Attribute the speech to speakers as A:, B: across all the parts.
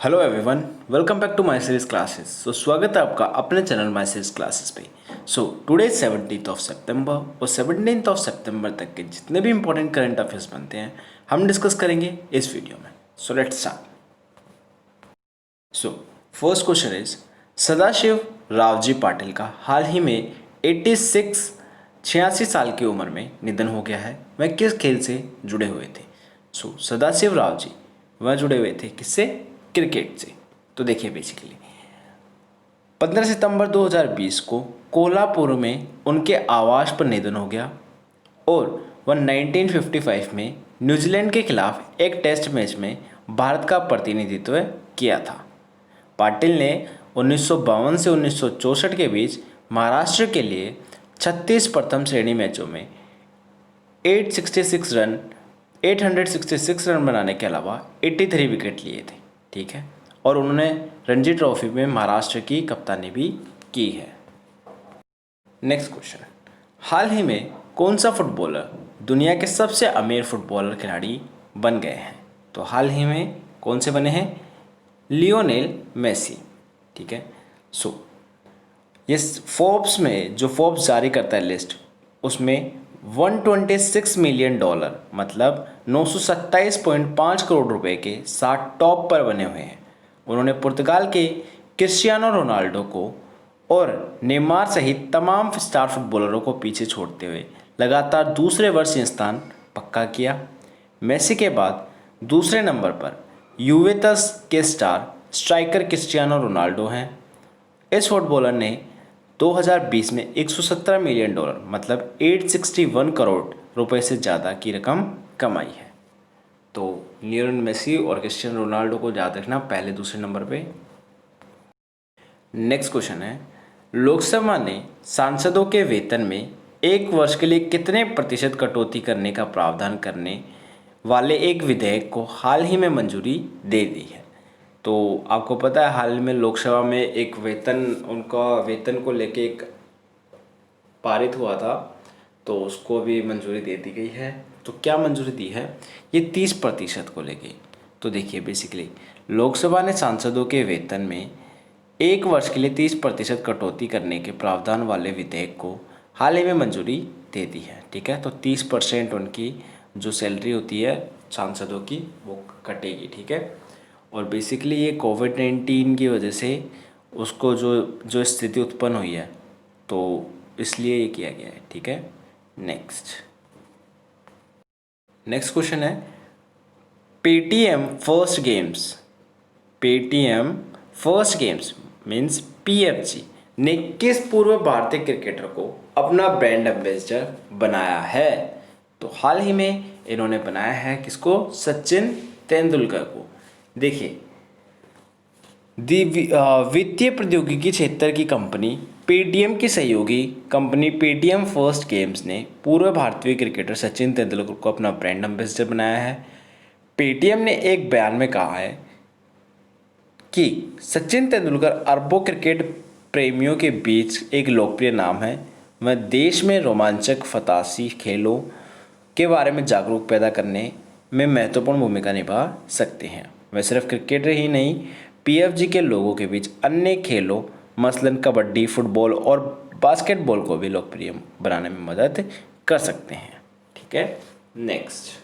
A: Hello everyone, welcome back to my series classes. स्वागत है आपका अपने चैनल माई सीरीज क्लासेस पे। टुडे 17 सितंबर और 17 सितंबर तक के जितने भी इंपॉर्टेंट करंट अफेयर्स बनते हैं हम डिस्कस करेंगे इस वीडियो में। Let's start. First question is Sadashiv Raoji Patil का हाल ही में 86 साल की उम्र में निधन हो गया है। वह किस खेल से जुड़े हुए थे? सदाशिव रावजी वह जुड़े हुए थे किससे? क्रिकेट से। तो देखिए बेसिकली 15 सितंबर 2020 को कोल्हापुर में उनके आवास पर निधन हो गया और वह 1955 में न्यूजीलैंड के खिलाफ एक टेस्ट मैच में भारत का प्रतिनिधित्व किया था। पाटिल ने 1952 से 1964 के बीच महाराष्ट्र के लिए 36 प्रथम श्रेणी मैचों में 866 रन बनाने के अलावा 83 विकेट लिए थे। ठीक है, और उन्होंने रणजी ट्रॉफी में महाराष्ट्र की कप्तानी भी की है। नेक्स्ट क्वेश्चन, हाल ही में कौन सा फुटबॉलर दुनिया के सबसे अमीर फुटबॉलर खिलाड़ी बन गए हैं? तो हाल ही में कौन से बने हैं? Lionel Messi. ठीक है, ये फोर्ब्स में जो फोर्ब्स जारी करता है लिस्ट, उसमें $126 मिलियन मतलब 927.5 करोड़ रुपए के 60 टॉप पर बने हुए हैं। उन्होंने पुर्तगाल के क्रिस्टियानो रोनाल्डो को और नेमार सहित तमाम स्टार फुटबॉलरों को पीछे छोड़ते हुए लगातार दूसरे वर्ष यह स्थान पक्का किया। मेसी के बाद दूसरे नंबर पर यूवेंटस के स्ट्राइकर क्रिस्टियानो रोनाल्डो हैं। इस फुटबॉलर ने 2020 में $117 मिलियन मतलब 861 करोड़ रुपए से ज़्यादा की रकम कमाई है। तो लियोनेल मेसी और क्रिस्टियानो रोनाल्डो को याद रखना पहले दूसरे नंबर पे। नेक्स्ट क्वेश्चन है, लोकसभा ने सांसदों के वेतन में 1 वर्ष के लिए कितने प्रतिशत कटौती करने का प्रावधान करने वाले एक विधेयक को हाल ही में मंजूरी दे दी है? तो आपको पता है हाल में लोकसभा में एक उनका वेतन को लेके एक पारित हुआ था, तो उसको भी मंजूरी दे दी गई है। तो क्या मंजूरी दी है? ये 30% को लेके। तो देखिए बेसिकली लोकसभा ने सांसदों के वेतन में 1 वर्ष के लिए 30% कटौती करने के प्रावधान वाले विधेयक को हाल ही में मंजूरी दे दी है। ठीक है, तो 30% उनकी जो सैलरी होती है सांसदों की वो कटेगी। ठीक है, और बेसिकली ये कोविड-19 की वजह से उसको जो स्थिति उत्पन्न हुई है तो इसलिए ये किया गया है। ठीक है, नेक्स्ट क्वेश्चन है, Paytm first games means PFG ने किस पूर्व भारतीय क्रिकेटर को अपना ब्रांड एम्बेसडर बनाया है? तो हाल ही में इन्होंने बनाया है किसको? सचिन तेंदुलकर को। देखिए वित्तीय प्रौद्योगिकी क्षेत्र की कंपनी पेटीएम की सहयोगी कंपनी पेटीएम फर्स्ट गेम्स ने पूर्व भारतीय क्रिकेटर सचिन तेंदुलकर को अपना ब्रांड एम्बेसडर बनाया है। पेटीएम ने एक बयान में कहा है कि सचिन तेंदुलकर अरबों क्रिकेट प्रेमियों के बीच एक लोकप्रिय नाम है। वह देश में रोमांचक फंतासी खेलों के बारे में जागरूक पैदा करने में महत्वपूर्ण भूमिका निभा सकते हैं। वह सिर्फ क्रिकेटर ही नहीं, पीएफजी के लोगों के बीच अन्य खेलों मसलन कबड्डी, फुटबॉल और बास्केटबॉल को भी लोकप्रिय बनाने में मदद कर सकते हैं। ठीक है, नेक्स्ट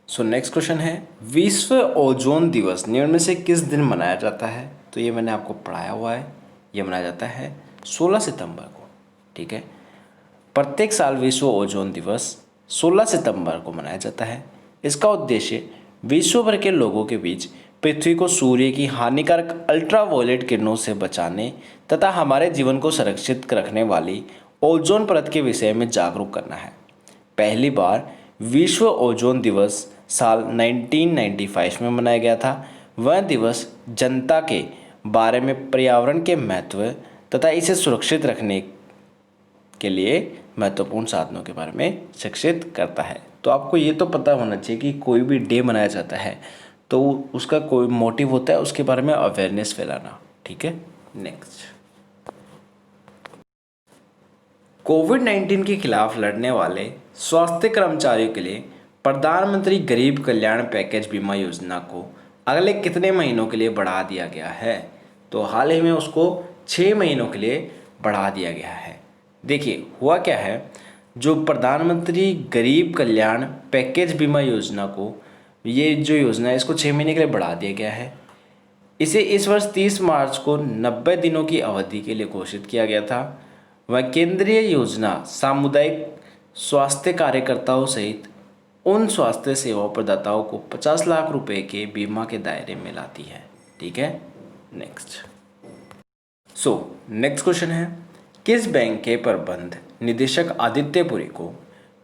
A: क्वेश्चन है, विश्व ओजोन दिवस निम्न में से किस दिन मनाया जाता है? तो ये मैंने आपको पढ़ाया हुआ है, ये मनाया जाता है 16 सितंबर को। ठीक है, प्रत्येक साल विश्व ओजोन दिवस 16 सितंबर को मनाया जाता है। इसका उद्देश्य विश्व भर के लोगों के बीच पृथ्वी को सूर्य की हानिकारक अल्ट्रावायलेट किरणों से बचाने तथा हमारे जीवन को सुरक्षित रखने वाली ओजोन परत के विषय में जागरूक करना है। पहली बार विश्व ओजोन दिवस साल 1995 में मनाया गया था। वह दिवस जनता के बारे में पर्यावरण के महत्व तथा इसे सुरक्षित रखने के लिए महत्वपूर्ण साधनों के बारे में शिक्षित करता है। तो आपको ये तो पता होना चाहिए कि कोई भी डे मनाया जाता है तो उसका कोई मोटिव होता है, उसके बारे में अवेयरनेस फैलाना। ठीक है, नेक्स्ट, कोविड-19 के खिलाफ लड़ने वाले स्वास्थ्य कर्मचारियों के लिए प्रधानमंत्री गरीब कल्याण पैकेज बीमा योजना को अगले कितने महीनों के लिए बढ़ा दिया गया है? तो हाल ही में उसको 6 महीनों के लिए बढ़ा दिया गया है। देखिए हुआ क्या है, जो प्रधानमंत्री गरीब कल्याण पैकेज बीमा योजना को, ये जो योजना है इसको 6 महीने के लिए बढ़ा दिया गया है। इसे इस वर्ष 30 मार्च को 90 दिनों की अवधि के लिए घोषित किया गया था। वह केंद्रीय योजना सामुदायिक स्वास्थ्य कार्यकर्ताओं सहित उन स्वास्थ्य सेवा प्रदाताओं को 50 लाख रुपए के बीमा के दायरे में लाती है। ठीक है, नेक्स्ट। नेक्स्ट क्वेश्चन है, किस बैंक के प्रबंध निदेशक आदित्य पुरी को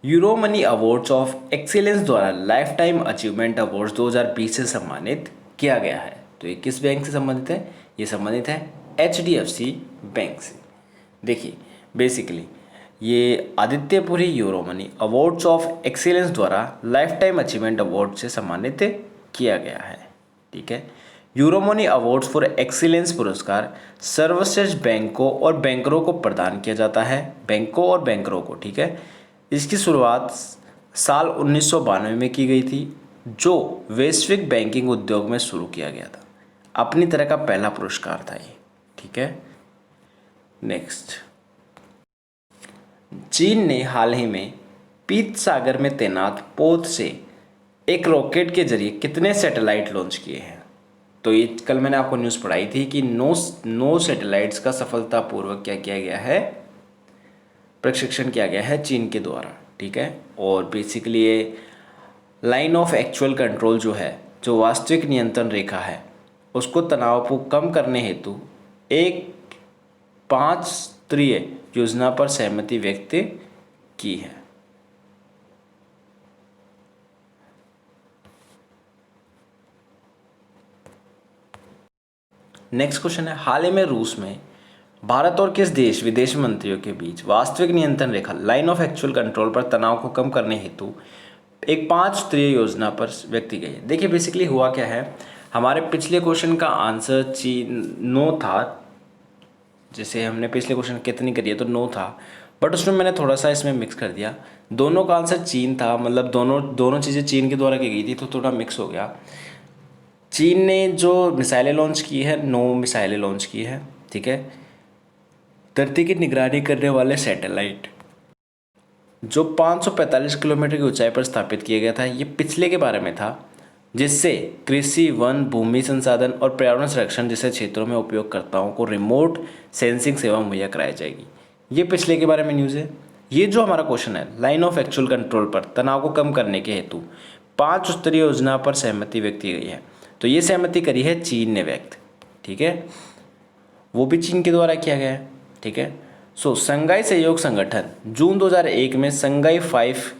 A: euro money awards of excellence द्वारा लाइफ टाइम अचीवमेंट अवार्ड्स 2020 से सम्मानित किया गया है? तो ये किस बैंक से संबंधित है? ये संबंधित है HDFC बैंक से। देखिए बेसिकली ये Aditya Puri euro money awards of excellence द्वारा लाइफ टाइम अचीवमेंट अवार्ड से सम्मानित किया गया है। ठीक है, euro money awards for excellence पुरस्कार सर्वश्रेष्ठ बैंकों और बैंकरों को प्रदान किया जाता है, बैंकों और बैंकरों को। ठीक है, इसकी शुरुआत साल 1992 में की गई थी, जो वैश्विक बैंकिंग उद्योग में शुरू किया गया था। अपनी तरह का पहला पुरस्कार था ये। ठीक है, नेक्स्ट। चीन ने हाल ही में पीत सागर में तैनात पोत से एक रॉकेट के जरिए कितने सैटेलाइट लॉन्च किए हैं? तो ये कल मैंने आपको न्यूज़ पढ़ाई थी कि 9 सैटेलाइट्स का सफलतापूर्वक क्या किया गया है, प्रशिक्षण किया गया है चीन के द्वारा। ठीक है, और बेसिकली ये लाइन ऑफ एक्चुअल कंट्रोल जो है, जो वास्तविक नियंत्रण रेखा है, उसको तनाव को कम करने हेतु एक 5 स्तरीय योजना पर सहमति व्यक्त की है। नेक्स्ट क्वेश्चन है, हाल ही में रूस में भारत और किस देश विदेश मंत्रियों के बीच वास्तविक नियंत्रण रेखा लाइन ऑफ एक्चुअल कंट्रोल पर तनाव को कम करने हेतु एक 5 स्तरीय योजना पर व्यक्त की गई है? देखिए बेसिकली हुआ क्या है, हमारे पिछले क्वेश्चन का आंसर चीन नो था, जैसे हमने पिछले क्वेश्चन कितनी करी है तो नो था, बट उसमें मैंने थोड़ा सा इसमें मिक्स कर दिया। दोनों का आंसर चीन था, मतलब दोनों चीज़ें चीन के द्वारा की गई थी, तो थोड़ा मिक्स हो गया। चीन ने जो मिसाइलें लॉन्च की है, 9 मिसाइलें लॉन्च की है। ठीक है, धरती की निगरानी करने वाले सैटेलाइट जो 545 किलोमीटर की ऊंचाई पर स्थापित किया गया था, ये पिछले के बारे में था, जिससे कृषि, वन, भूमि संसाधन और पर्यावरण संरक्षण जैसे क्षेत्रों में उपयोगकर्ताओं को रिमोट सेंसिंग सेवा मुहैया कराई जाएगी। ये पिछले के बारे में न्यूज़ है। ये जो हमारा क्वेश्चन है, लाइन ऑफ एक्चुअल कंट्रोल पर तनाव को कम करने के हेतु 5 स्तरीय योजना पर सहमति व्यक्त की गई है, तो ये सहमति करी है चीन ने व्यक्त। ठीक है, वो भी चीन के द्वारा किया गया है। ठीक है, संघाई सहयोग संगठन जून 2001 में संघाई 5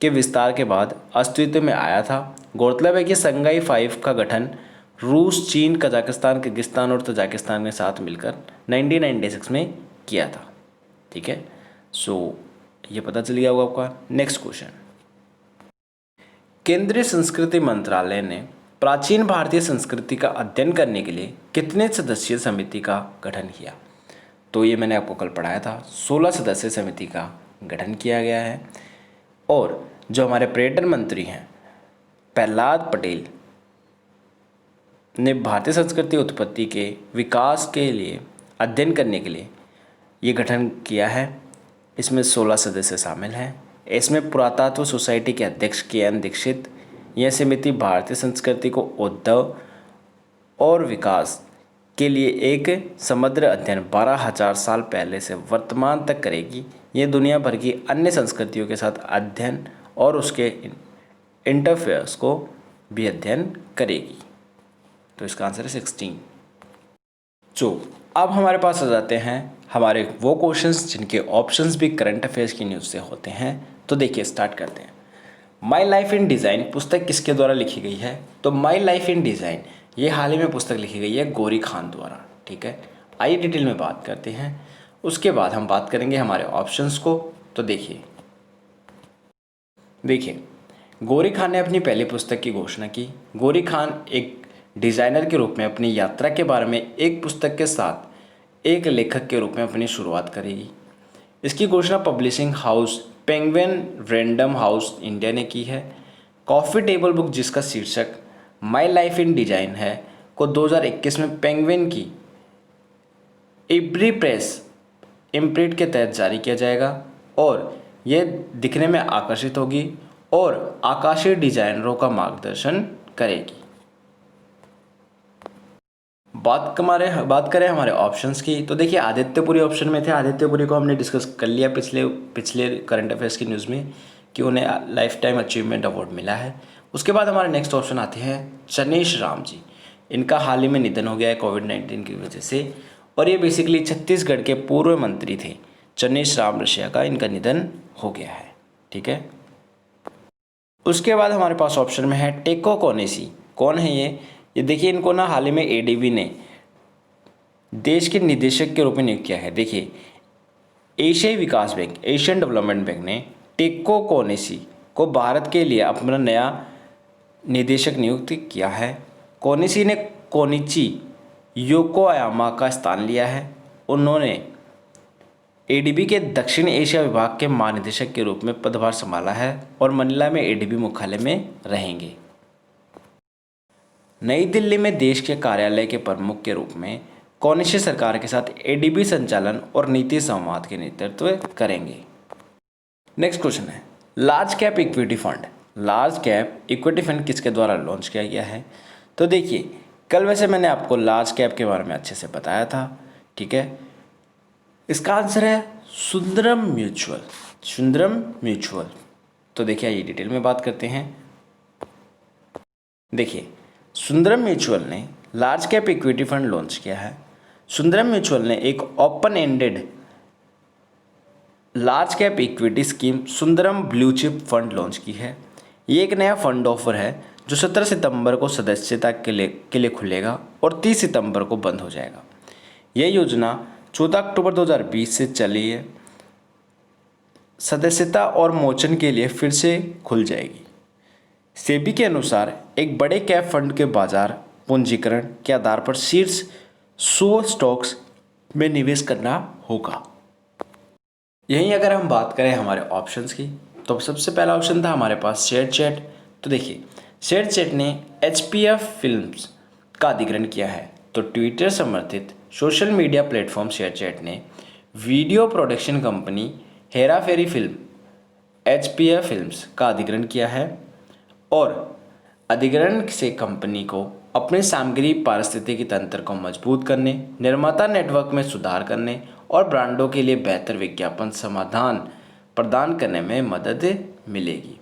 A: के विस्तार के बाद अस्तित्व में आया था। गौरतलब है कि संघाई 5 का गठन रूस, चीन, कजाकिस्तान, किर्गिस्तान और तजाकिस्तान के साथ मिलकर 1996 में किया था। ठीक है, ये पता चल गया होगा आपका। नेक्स्ट क्वेश्चन, केंद्रीय संस्कृति मंत्रालय ने प्राचीन भारतीय संस्कृति का अध्ययन करने के लिए कितने सदस्यीय समिति का गठन किया? तो ये मैंने आपको कल पढ़ाया था, 16 सदस्य समिति का गठन किया गया है। और जो हमारे पर्यटन मंत्री हैं प्रहलाद पटेल ने भारतीय संस्कृति उत्पत्ति के विकास के लिए अध्ययन करने के लिए ये गठन किया है। इसमें 16 सदस्य शामिल हैं। इसमें पुरातत्व सोसाइटी के अध्यक्ष KN दीक्षित, यह समिति भारतीय संस्कृति को उद्भव और विकास के लिए एक समग्र अध्ययन 12,000 साल पहले से वर्तमान तक करेगी। ये दुनिया भर की अन्य संस्कृतियों के साथ अध्ययन और उसके इंटरफेयर्स को भी अध्ययन करेगी। तो इसका आंसर है 16। अब हमारे पास आ जाते हैं हमारे वो क्वेश्चंस जिनके ऑप्शंस भी करंट अफेयर्स की न्यूज़ से होते हैं। तो देखिए स्टार्ट करते हैं। माई लाइफ इन डिज़ाइन पुस्तक किसके द्वारा लिखी गई है? तो माई लाइफ इन डिज़ाइन ये हाल ही में पुस्तक लिखी गई है गौरी खान द्वारा। ठीक है, आइए डिटेल में बात करते हैं, उसके बाद हम बात करेंगे हमारे ऑप्शंस को। तो देखिए गौरी खान ने अपनी पहली पुस्तक की घोषणा की। गौरी खान एक डिज़ाइनर के रूप में अपनी यात्रा के बारे में एक पुस्तक के साथ एक लेखक के रूप में अपनी शुरुआत करेगी। इसकी घोषणा publishing house penguin random house India ने की है। कॉफ़ी टेबल बुक जिसका शीर्षक माई लाइफ इन डिजाइन है को 2021 में पेंगुइन की इब्री प्रेस इम्प्रिंट के तहत जारी किया जाएगा और यह दिखने में आकर्षित होगी और आकाशीय डिजाइनरों का मार्गदर्शन करेगी। बात करें हमारे ऑप्शंस की, तो देखिए आदित्यपुरी ऑप्शन में थे। आदित्यपुरी को हमने डिस्कस कर लिया पिछले करंट अफेयर्स की न्यूज़ में कि उन्हें लाइफ टाइम अचीवमेंट अवार्ड मिला है। उसके बाद हमारे नेक्स्ट ऑप्शन आते हैं चनेश राम जी। इनका हाल ही में निधन हो गया है कोविड-19 की वजह से, और ये बेसिकली छत्तीसगढ़ के पूर्व मंत्री थे। चनेश राम रशिया का इनका निधन हो गया है। ठीक है, उसके बाद हमारे पास ऑप्शन में है टेको कोनेसी। कौन है ये देखिए, इनको ना हाल ही में एडीबी ने देश के निदेशक के रूप में नियुक्त किया है। देखिए, एशियाई विकास बैंक, एशियन डेवलपमेंट बैंक ने टेको कोनेसी को भारत के लिए अपना नया निदेशक नियुक्त किया है। कोनेसी ने कोनिची योकोयामा का स्थान लिया है। उन्होंने एडीबी के दक्षिण एशिया विभाग के महानिदेशक के रूप में पदभार संभाला है और मनीला में एडीबी मुख्यालय में रहेंगे। नई दिल्ली में देश के कार्यालय के प्रमुख के रूप में कोनिशी सरकार के साथ एडीबी संचालन और नीति संवाद के नेतृत्व करेंगे। नेक्स्ट क्वेश्चन है large cap equity fund. Large cap equity fund किसके द्वारा लॉन्च किया गया है? तो देखिए, कल वैसे मैंने आपको लार्ज कैप के बारे में अच्छे से बताया था। ठीक है, इसका आंसर है सुंदरम म्यूचुअल। सुंदरम म्यूचुअल। तो देखिए, ये डिटेल में बात करते हैं। देखिए, सुंदरम म्यूचुअल ने large cap equity fund launch किया है। सुंदरम म्यूचुअल ने एक open ended large cap equity scheme Sundaram blue chip fund launch की है। ये एक नया फंड ऑफर है जो 17 सितंबर को सदस्यता के लिए खुलेगा और 30 सितंबर को बंद हो जाएगा। यह योजना 14 अक्टूबर 2020 से चली है। सदस्यता और मोचन के लिए फिर से खुल जाएगी। सेबी के अनुसार एक बड़े कैप फंड के बाजार पूंजीकरण के आधार पर शीर्ष 100 स्टॉक्स में निवेश करना होगा। यहीं अगर हम बात करें हमारे ऑप्शंस की, तो सबसे पहला ऑप्शन था हमारे पास शेयरचैट। तो देखिए, शेयरचैट ने एचपीएफ फिल्म्स का अधिग्रहण किया है। तो ट्विटर समर्थित सोशल मीडिया प्लेटफॉर्म शेयरचैट ने वीडियो प्रोडक्शन कंपनी हेरा फेरी फिल्म एचपीएफ फिल्म्स का अधिग्रहण किया है और अधिग्रहण से कंपनी को अपने सामग्री पारिस्थितिकी तंत्र को मजबूत करने, निर्माता नेटवर्क में सुधार करने और ब्रांडों के लिए बेहतर विज्ञापन समाधान प्रदान करने में मदद मिलेगी।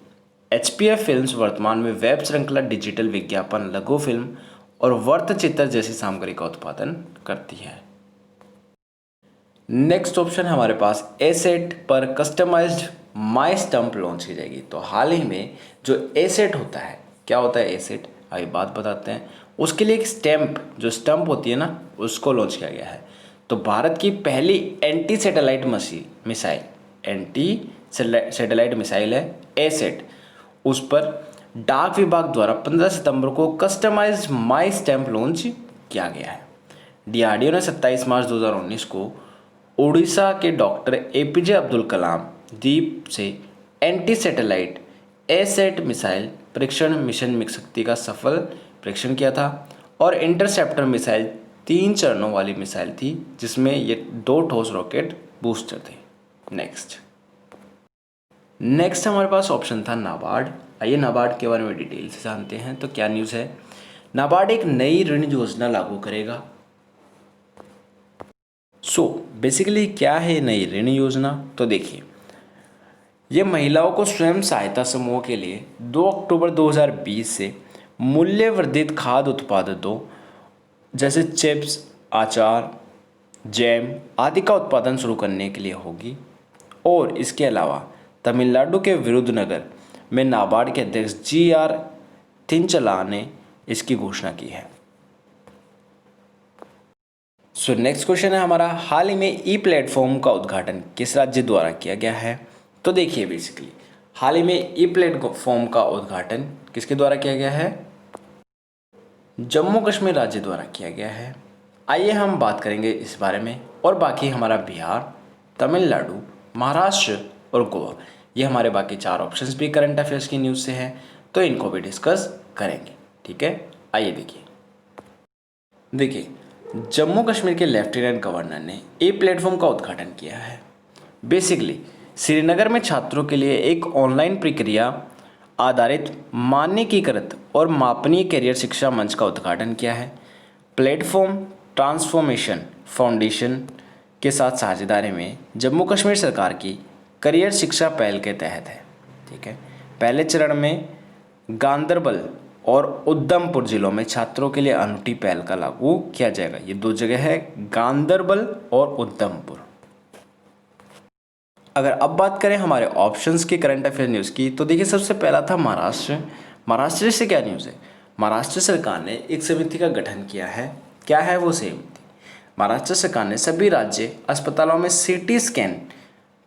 A: एचपीएफ फिल्म्स वर्तमान में वेब श्रृंखला, डिजिटल विज्ञापन, लघु फिल्म और वृत्तचित्र जैसी सामग्री का उत्पादन करती है। नेक्स्ट ऑप्शन हमारे पास एसेट पर कस्टमाइज्ड माई स्टंप लॉन्च की जाएगी। तो हाल ही में जो एसेट होता है, क्या होता है एसेट, अभी बात बताते हैं। उसके लिए एक स्टैंप, जो स्टंप होती है ना, उसको लॉन्च किया गया है। तो भारत की पहली एंटी सैटेलाइट मिसाइल है एसेट। उस पर डाक विभाग द्वारा 15 सितंबर को कस्टमाइज्ड माई स्टैंप लॉन्च किया गया है। डीआरडीओ ने 27 मार्च 2019 को उड़ीसा के डॉक्टर एपीजे अब्दुल कलाम द्वीप से एंटी सैटेलाइट एसेट मिसाइल परीक्षण मिशन मिगशक्ति का सफल परीक्षण किया था और इंटरसेप्टर मिसाइल 3 चरणों वाली मिसाइल थी, जिसमें ये 2 ठोस रॉकेट बूस्टर थे। नेक्स्ट हमारे पास ऑप्शन था नाबार्ड। आइए नाबार्ड के बारे में डिटेल से जानते हैं। तो क्या न्यूज़ है, नाबार्ड एक नई ऋण योजना लागू करेगा। बेसिकली क्या है नई ऋण योजना? तो देखिए, ये महिलाओं को स्वयं सहायता समूह के लिए 2 अक्टूबर 2020 से मूल्य वर्धित खाद्य उत्पादों जैसे चिप्स, अचार, जैम आदि का उत्पादन शुरू करने के लिए होगी। और इसके अलावा तमिलनाडु के विरुधनगर में नाबार्ड के अध्यक्ष GR थिनचला ने इसकी घोषणा की है। नेक्स्ट क्वेश्चन है हमारा, हाल ही में ई प्लेटफॉर्म का उद्घाटन किस राज्य द्वारा किया गया है? तो देखिए, बेसिकली हाल ही में ई प्लेटफॉर्म का उद्घाटन किसके द्वारा किया गया है? जम्मू कश्मीर राज्य द्वारा किया गया है। आइए हम बात करेंगे इस बारे में। और बाकी हमारा बिहार, तमिलनाडु, महाराष्ट्र और गोवा, ये हमारे बाकी 4 ऑप्शंस भी करंट अफेयर्स की न्यूज़ से हैं, तो इनको भी डिस्कस करेंगे। ठीक है, आइए देखिए जम्मू कश्मीर के लेफ्टिनेंट गवर्नर ने ए प्लेटफॉर्म का उद्घाटन किया है। बेसिकली श्रीनगर में छात्रों के लिए एक ऑनलाइन प्रक्रिया आधारित मानकीकृत और मापनीय करियर शिक्षा मंच का उद्घाटन किया है। प्लेटफॉर्म ट्रांसफॉर्मेशन फाउंडेशन के साथ साझेदारी में जम्मू कश्मीर सरकार की करियर शिक्षा पहल के तहत है। ठीक है, पहले चरण में गांदरबल और उधमपुर जिलों में छात्रों के लिए अनूठी पहल का लागू किया जाएगा। ये 2 जगह है, गांदरबल और उधमपुर। अगर अब बात करें हमारे ऑप्शंस की करंट अफेयर न्यूज़ की, तो देखिए सबसे पहला था महाराष्ट्र। महाराष्ट्र से क्या न्यूज़ है? महाराष्ट्र सरकार ने एक समिति का गठन किया है। क्या है वो समिति? महाराष्ट्र सरकार ने सभी राज्य अस्पतालों में सीटी स्कैन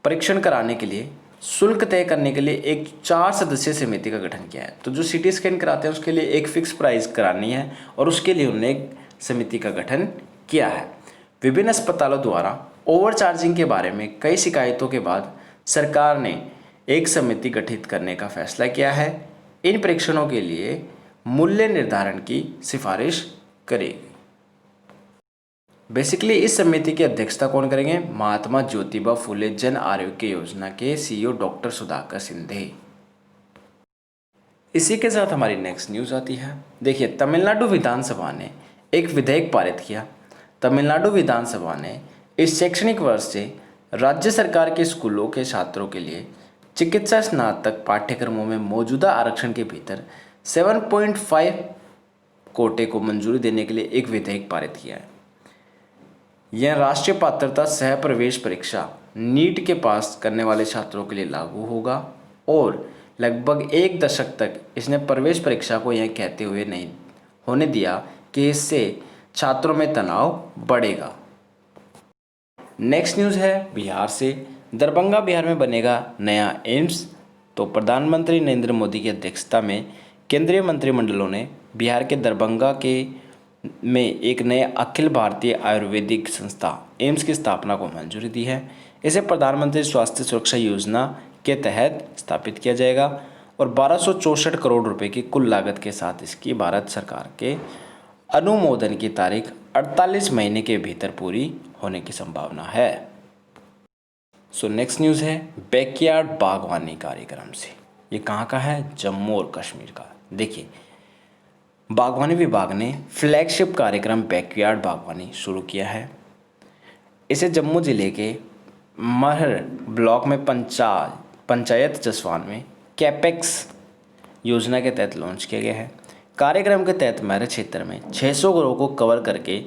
A: परीक्षण कराने के लिए शुल्क तय करने के लिए एक 4 सदस्यीय समिति का गठन किया है। तो जो सीटी स्कैन कराते हैं उसके लिए एक फिक्स प्राइस करानी है और उसके लिए उन्होंने एक समिति का गठन किया है। विभिन्न अस्पतालों द्वारा ओवरचार्जिंग के बारे में कई शिकायतों के बाद सरकार ने एक समिति गठित करने का फैसला किया है। इन परीक्षणों के लिए मूल्य निर्धारण की सिफारिश करेगी। बेसिकली इस समिति की अध्यक्षता कौन करेंगे? महात्मा ज्योतिबा फुले जन आरोग्य योजना के सीईओ डॉक्टर सुधाकर सिंधे। इसी के साथ हमारी नेक्स्ट न्यूज़ आती है। देखिए तमिलनाडु विधानसभा ने एक विधेयक पारित किया। तमिलनाडु विधानसभा ने इस शैक्षणिक वर्ष से राज्य सरकार के स्कूलों के छात्रों के लिए चिकित्सा स्नातक पाठ्यक्रमों में मौजूदा आरक्षण के भीतर 7.5 कोटे को मंजूरी देने के लिए एक विधेयक पारित किया है। यह राष्ट्रीय पात्रता सह प्रवेश परीक्षा नीट के पास करने वाले छात्रों के लिए लागू होगा और लगभग 1 दशक तक इसने प्रवेश परीक्षा को यह कहते हुए नहीं होने दिया कि इससे छात्रों में तनाव बढ़ेगा। नेक्स्ट न्यूज़ है बिहार से। दरभंगा बिहार में बनेगा नया एम्स। तो प्रधानमंत्री नरेंद्र मोदी की अध्यक्षता में केंद्रीय मंत्रिमंडलों ने बिहार के दरभंगा में एक नए अखिल भारतीय आयुर्वेदिक संस्था एम्स की स्थापना को मंजूरी दी है। इसे प्रधानमंत्री स्वास्थ्य सुरक्षा योजना के तहत स्थापित किया जाएगा और 1264 करोड़ रुपए की कुल लागत के साथ इसकी भारत सरकार के अनुमोदन की तारीख 48 महीने के भीतर पूरी होने की संभावना है। सो नेक्स्ट न्यूज़ है बैकयार्ड बागवानी कार्यक्रम से। ये कहाँ का है? जम्मू और कश्मीर का। देखिए बागवानी विभाग ने फ्लैगशिप कार्यक्रम बैकयार्ड बागवानी शुरू किया है। इसे जम्मू जिले के महर ब्लॉक में पंचायत जसवान में कैपेक्स योजना के तहत लॉन्च किया गया है। कार्यक्रम के तहत महर क्षेत्र में 600 घरों को कवर करके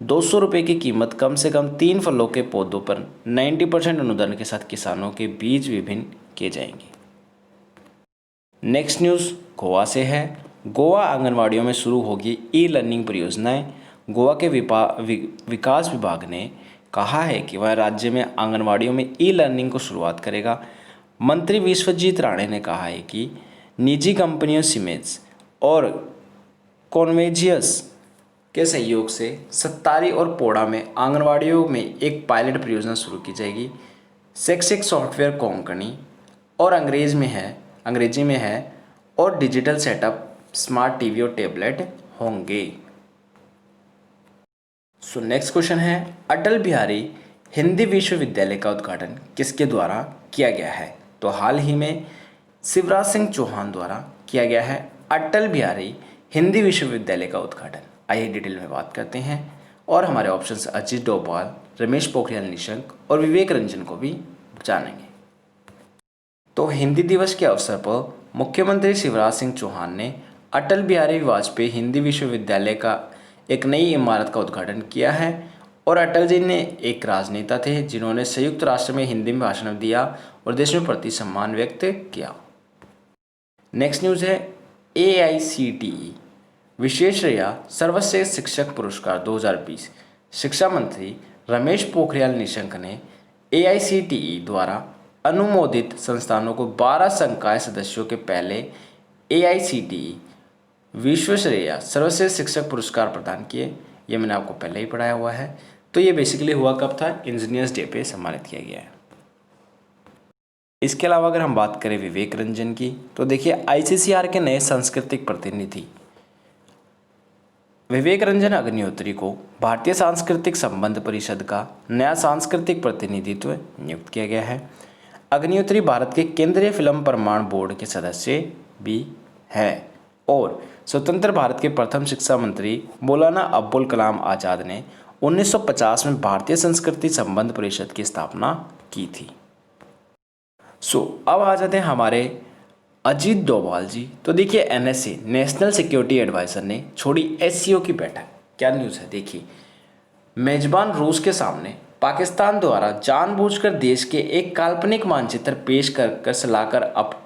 A: 200 रुपये की कीमत कम से कम 3 फलों के पौधों पर 90% अनुदान के साथ किसानों के बीज विभिन्न किए जाएंगे। नेक्स्ट न्यूज़ गोवा से है। गोवा आंगनवाड़ियों में शुरू होगी ई लर्निंग परियोजनाएं। गोवा के विकास विभाग ने कहा है कि वह राज्य में आंगनवाड़ियों में ई लर्निंग को शुरुआत करेगा। मंत्री विश्वजीत राणे ने कहा है कि निजी कंपनियों सीमेंस और कॉन्वेजियस के सहयोग से सत्तारी और पोड़ा में आंगनवाड़ियों में एक पायलट परियोजना शुरू की जाएगी। शैक्षिक सॉफ्टवेयर कोंकणी और अंग्रेजी में है और डिजिटल सेटअप स्मार्ट टीवी और टैबलेट होंगे। सो नेक्स्ट क्वेश्चन है अटल बिहारी हिंदी विश्वविद्यालय का उद्घाटन किसके द्वारा किया गया है? तो हाल ही में शिवराज सिंह चौहान द्वारा किया गया है अटल बिहारी हिंदी विश्वविद्यालय का उद्घाटन। आइए डिटेल में बात करते हैं और हमारे ऑप्शंस अजीत डोभाल, रमेश पोखरियाल निशंक और विवेक रंजन को भी जानेंगे। तो हिंदी दिवस के अवसर पर मुख्यमंत्री शिवराज सिंह चौहान ने अटल बिहारी वाजपेयी हिंदी विश्वविद्यालय का एक नई इमारत का उद्घाटन किया है। और अटल जी ने एक राजनेता थे जिन्होंने संयुक्त राष्ट्र में हिंदी में भाषण दिया और देश में प्रति सम्मान व्यक्त किया। नेक्स्ट न्यूज़ है AICTE विश्वेश्वरैया सर्वश्रेष्ठ शिक्षक पुरस्कार 2020। शिक्षा मंत्री रमेश पोखरियाल निशंक ने AICTE द्वारा अनुमोदित संस्थानों को 12 संकाय सदस्यों के पहले AICTE विश्वेश्वरैया सर्वश्रेष्ठ शिक्षक पुरस्कार प्रदान किए। ये मैंने आपको पहले ही पढ़ाया हुआ है। तो ये बेसिकली हुआ कब था? इंजीनियर्स डे पे सम्मानित किया गया है। इसके अलावा अगर हम बात करें विवेक रंजन की, तो देखिए ICCR के नए सांस्कृतिक प्रतिनिधि विवेक रंजन अग्निहोत्री को भारतीय सांस्कृतिक संबंध परिषद का नया सांस्कृतिक प्रतिनिधित्व नियुक्त किया गया है। अग्निहोत्री भारत के केंद्रीय फिल्म प्रमाण बोर्ड के सदस्य भी हैं और स्वतंत्र भारत के प्रथम शिक्षा मंत्री मौलाना अबुल कलाम आज़ाद ने 1950 में भारतीय संस्कृति संबंध परिषद की स्थापना की थी। अब आ जाते हैं हमारे अजीत डोभाल जी। तो देखिए, एनएसए नेशनल सिक्योरिटी एडवाइजर ने छोड़ी एससीओ की बैठक। क्या न्यूज़ है देखिए, मेजबान रूस के सामने पाकिस्तान द्वारा जानबूझकर देश के एक काल्पनिक मानचित्र पेश कर सलाहकार अब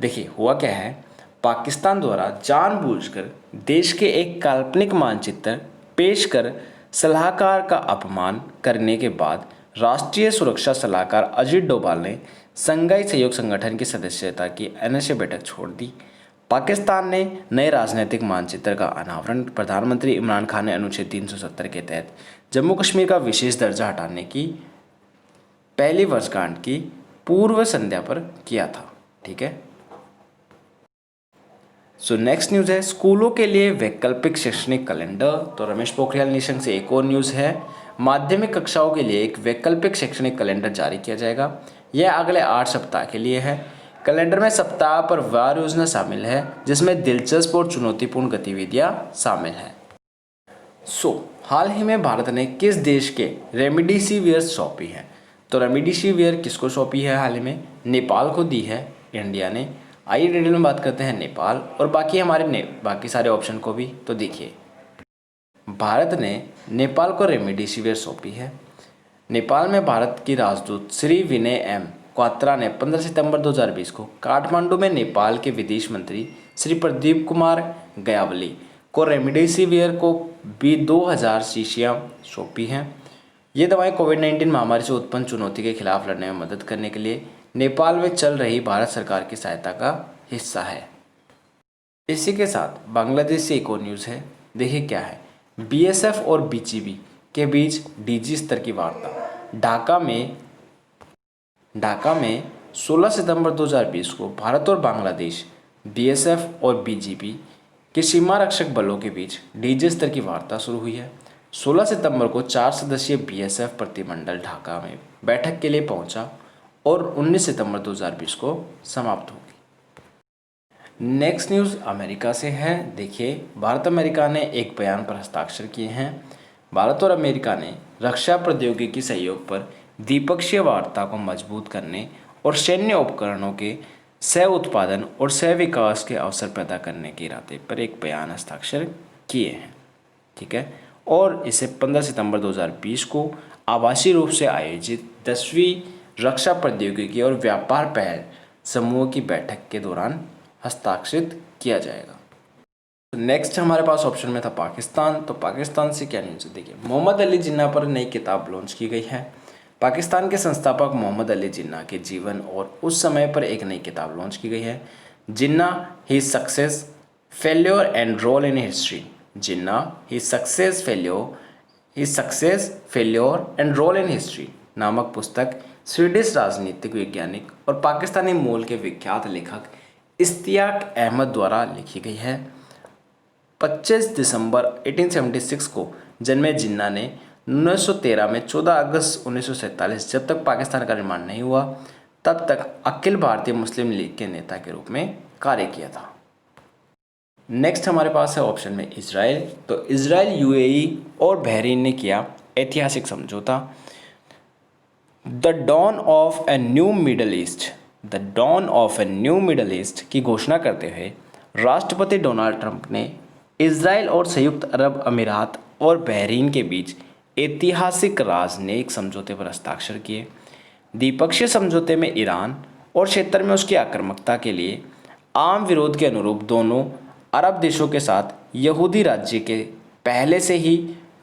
A: देखिए हुआ क्या है, पाकिस्तान द्वारा जानबूझकर देश के एक काल्पनिक मानचित्र पेश कर सलाहकार का अपमान करने के बाद राष्ट्रीय सुरक्षा सलाहकार अजीत डोभाल ने संघाई सहयोग संगठन की सदस्यता की एनएसए बैठक छोड़ दी। पाकिस्तान ने नए राजनीतिक मानचित्र का अनावरण प्रधानमंत्री इमरान खान ने अनुच्छेद 370 के तहत जम्मू कश्मीर का विशेष दर्जा हटाने की पहली वर्षगांठ की पूर्व संध्या पर किया था। ठीक है। नेक्स्ट न्यूज़ है स्कूलों के लिए वैकल्पिक शैक्षणिक कैलेंडर। तो रमेश पोखरियाल निशंक से एक और न्यूज़ है, माध्यमिक कक्षाओं के लिए एक वैकल्पिक शैक्षणिक कैलेंडर जारी किया जाएगा। यह अगले 8 सप्ताह के लिए है। कैलेंडर में सप्ताह पर वार योजना शामिल है जिसमें दिलचस्प और चुनौतीपूर्ण गतिविधियां शामिल हैं। हाल ही में भारत ने किस देश के रेमडेसिविर सौंपी है? तो रेमडेसिविर किसको सौंपी है? हाल ही में नेपाल को दी है इंडिया ने। आइए डिटेल में बात करते हैं नेपाल और बाकी हमारे बाकी सारे ऑप्शन को भी। तो देखिए, भारत ने नेपाल को रेमडेसिविर सौंपी है। नेपाल में भारत की राजदूत श्री विनय एम क्वात्रा ने 15 सितंबर 2020 को काठमांडू में नेपाल के विदेश मंत्री श्री प्रदीप कुमार गयावली को रेमडेसिविर को भी 2000 शीशियाँ सौंपी हैं। ये दवाएं कोविड-19 महामारी से उत्पन्न चुनौती के खिलाफ लड़ने में मदद करने के लिए नेपाल में चल रही भारत सरकार की सहायता का हिस्सा है। इसी के साथ बांग्लादेश से एक और न्यूज़ है, देखिए क्या है। बीएसएफ और बीजीबी के बीच डीजी स्तर की वार्ता। ढाका में 16 सितंबर 2020 को भारत और बांग्लादेश बीएसएफ और बीजीबी के सीमा रक्षक बलों के बीच डीजी स्तर की वार्ता शुरू हुई है। 16 सितंबर को 4 सदस्यीय बीएसएफ प्रतिमंडल ढाका में बैठक के लिए पहुंचा और 19 सितंबर 2020 को समाप्त होगी। नेक्स्ट न्यूज़ अमेरिका से है। देखिए, भारत अमेरिका ने एक बयान पर हस्ताक्षर किए हैं। भारत और अमेरिका ने रक्षा प्रौद्योगिकी सहयोग पर द्विपक्षीय वार्ता को मजबूत करने और सैन्य उपकरणों के सह उत्पादन और सह विकास के अवसर पैदा करने के इरादे पर एक बयान हस्ताक्षर किए हैं। ठीक है। और इसे 15 सितंबर 2020 को आभासी रूप से आयोजित 10वीं रक्षा प्रौद्योगिकी और व्यापार पहल समूह की बैठक के दौरान हस्ताक्षरित किया जाएगा। नेक्स्ट हमारे पास ऑप्शन में था पाकिस्तान। तो पाकिस्तान से क्या न्यूज़ है देखिए, मोहम्मद अली जिन्ना पर नई किताब लॉन्च की गई है। पाकिस्तान के संस्थापक मोहम्मद अली जिन्ना के जीवन और उस समय पर एक नई किताब लॉन्च की गई है। Jinnah his success failure and role in history. Jinnah his success failure and role in history नामक पुस्तक स्वीडिश राजनीतिक वैज्ञानिक और पाकिस्तानी मूल के विख्यात लेखक इश्तियाक अहमद द्वारा लिखी गई है। 25 दिसंबर 1876 को जन्मे जिन्ना ने 1913 में 14 अगस्त 1947 जब तक पाकिस्तान का निर्माण नहीं हुआ तब तक अखिल भारतीय मुस्लिम लीग के नेता के रूप में कार्य किया था। नेक्स्ट हमारे पास है ऑप्शन में इजराइल। तो इजराइल, यूएई और बहरीन ने किया ऐतिहासिक समझौता। The dawn of a new Middle East की घोषणा करते हुए राष्ट्रपति डोनाल्ड ट्रंप ने इजराइल और संयुक्त अरब अमीरात और बहरीन के बीच ऐतिहासिक राजनयिक समझौते पर हस्ताक्षर किए। द्विपक्षीय समझौते में ईरान और क्षेत्र में उसकी आक्रामकता के लिए आम विरोध के अनुरूप दोनों अरब देशों के साथ यहूदी राज्य के पहले से ही